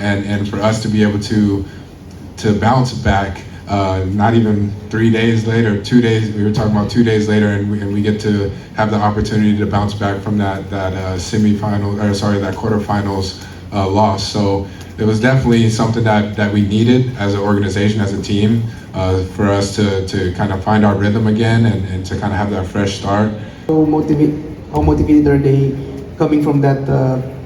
and for us to be able to bounce back. Not even 3 days later, 2 days. We were talking about 2 days later, and we get to have the opportunity to bounce back from that semifinal, or sorry, that quarterfinals loss. So it was definitely something that we needed as an organization, as a team, for us to kind of find our rhythm again and to kind of have that fresh start. How motivated are they coming from that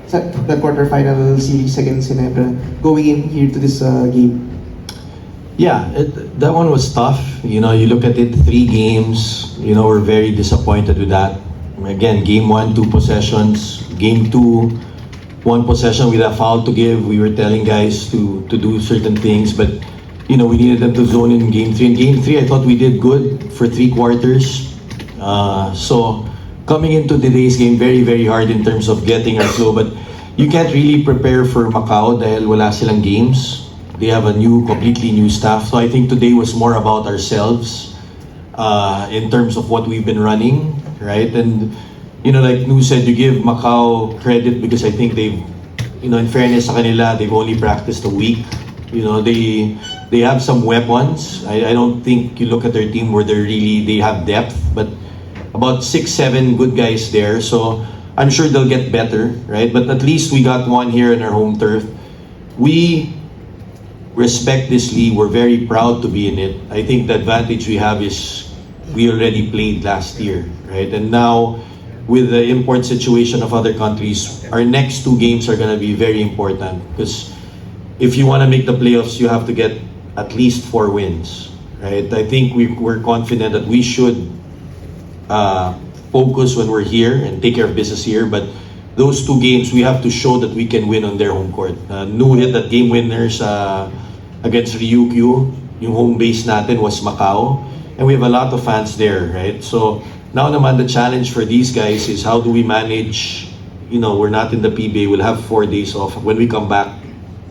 quarterfinal series against Ginebra, going in here to this game? Yeah, that one was tough. You know, you look at it, 3 games. You know, we're very disappointed with that. Again, game 1, 2 possessions. Game 2, 1 possession with a foul to give. We were telling guys to do certain things, but you know, we needed them to zone in game 3. In game 3, I thought we did good for 3 quarters. So coming into today's game, very, very hard in terms of getting our flow. But you can't really prepare for Macau dahil wala silang games. They have a completely new staff. So I think today was more about ourselves in terms of what we've been running, right? And, you know, like Nu said, you give Macau credit because I think they've, you know, in fairness sa kanila, they've only practiced a week. You know, they have some weapons. I don't think you look at their team where they have depth, but about 6-7 good guys there. So I'm sure they'll get better, right? But at least we got one here in our home turf. We respect this league. We're very proud to be in it. I think the advantage we have is we already played last year, right? And now with the import situation of other countries, our next 2 games are going to be very important because if you want to make the playoffs, you have to get at least 4 wins, right? I think we're confident that we should focus when we're here and take care of business here, but those 2 games, we have to show that we can win on their home court. Nu hit that game winners against Ryukyu. Yung home base natin was Macau. And we have a lot of fans there, right? So now naman the challenge for these guys is how do we manage, you know, we're not in the PBA, we'll have 4 days off. When we come back,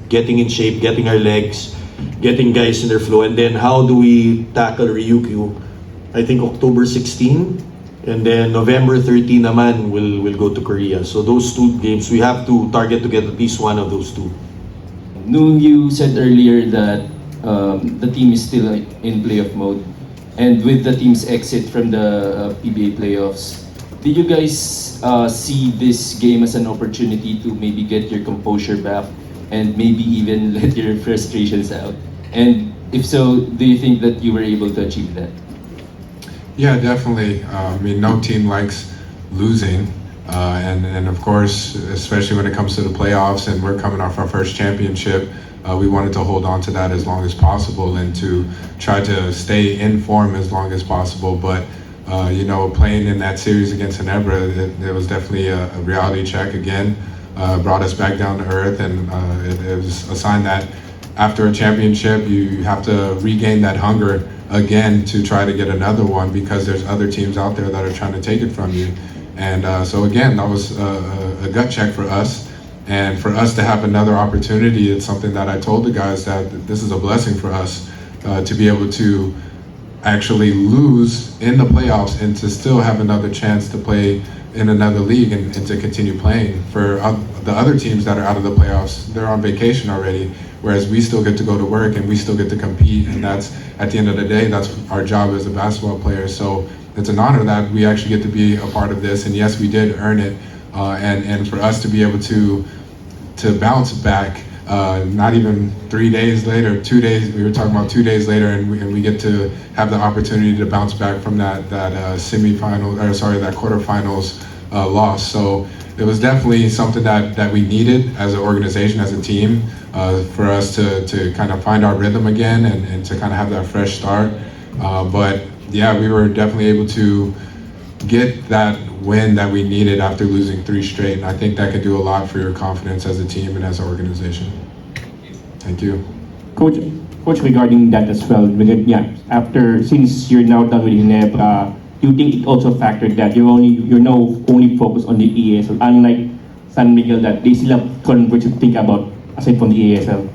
getting in shape, getting our legs, getting guys in their flow, and then how do we tackle Ryukyu? I think October 16, and then November 13 naman, we'll go to Korea. So those 2 games, we have to target to get at least one of those 2. Nu, you said earlier that the team is still in playoff mode, and with the team's exit from the PBA playoffs, did you guys see this game as an opportunity to maybe get your composure back and maybe even let your frustrations out? And if so, do you think that you were able to achieve that? Yeah, definitely. I mean, no team likes losing. And of course, especially when it comes to the playoffs and we're coming off our first championship, we wanted to hold on to that as long as possible and to try to stay in form as long as possible. But, you know, playing in that series against Ginebra, it was definitely a reality check again, brought us back down to earth, and it was a sign that after a championship, you have to regain that hunger again to try to get another one because there's other teams out there that are trying to take it from you. And so again, that was a gut check for us. And for us to have another opportunity, it's something that I told the guys that this is a blessing for us to be able to actually lose in the playoffs and to still have another chance to play in another league and to continue playing. For the other teams that are out of the playoffs, they're on vacation already, whereas we still get to go to work and we still get to compete. And that's, at the end of the day, that's our job as a basketball player. So it's an honor that we actually get to be a part of this, and yes, we did earn it. And for us to be able to bounce back, not even 3 days later, 2 days. We were talking about 2 days later, and we get to have the opportunity to bounce back from that semifinal, or sorry, that quarterfinals loss. So it was definitely something that we needed as an organization, as a team, for us to kind of find our rhythm again and to kind of have that fresh start. But yeah, we were definitely able to get that win that we needed after losing 3 straight, and I think that could do a lot for your confidence as a team and as an organization. Thank you. Coach, regarding that as well, since you're now done with Ginebra, do you think it also factored that you're now only focused on the EASL, unlike San Miguel that they still have conference to think about aside from the EASL?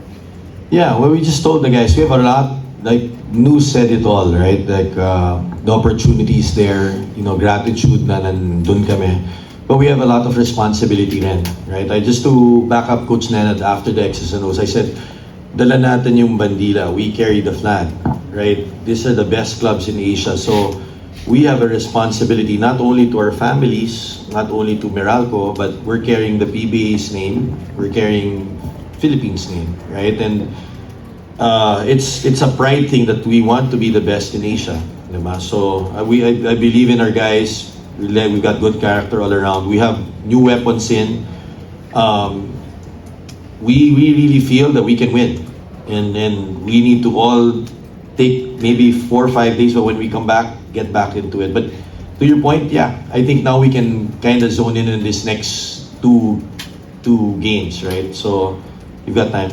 Yeah, well, we just told the guys we have a lot. Like Nu said it all, right? Like the opportunities there, you know, gratitude na nandun kami. but we have a lot of responsibility rin, right? Just to back up Coach Nenad after the X's and O's, I said, dala natin yung bandila, we carry the flag, right? These are the best clubs in Asia, so we have a responsibility not only to our families, not only to Meralco, but we're carrying the PBA's name, we're carrying Philippines' name, right? And it's a pride thing that we want to be the best in Asia, diba? So I believe in our guys. We've got good character all around. We have new weapons in. We really feel that we can win, and we need to all take maybe 4 or 5 days, but when we come back, get back into it. But to your point, yeah, I think now we can kind of zone in this next two games, right? So you've got time.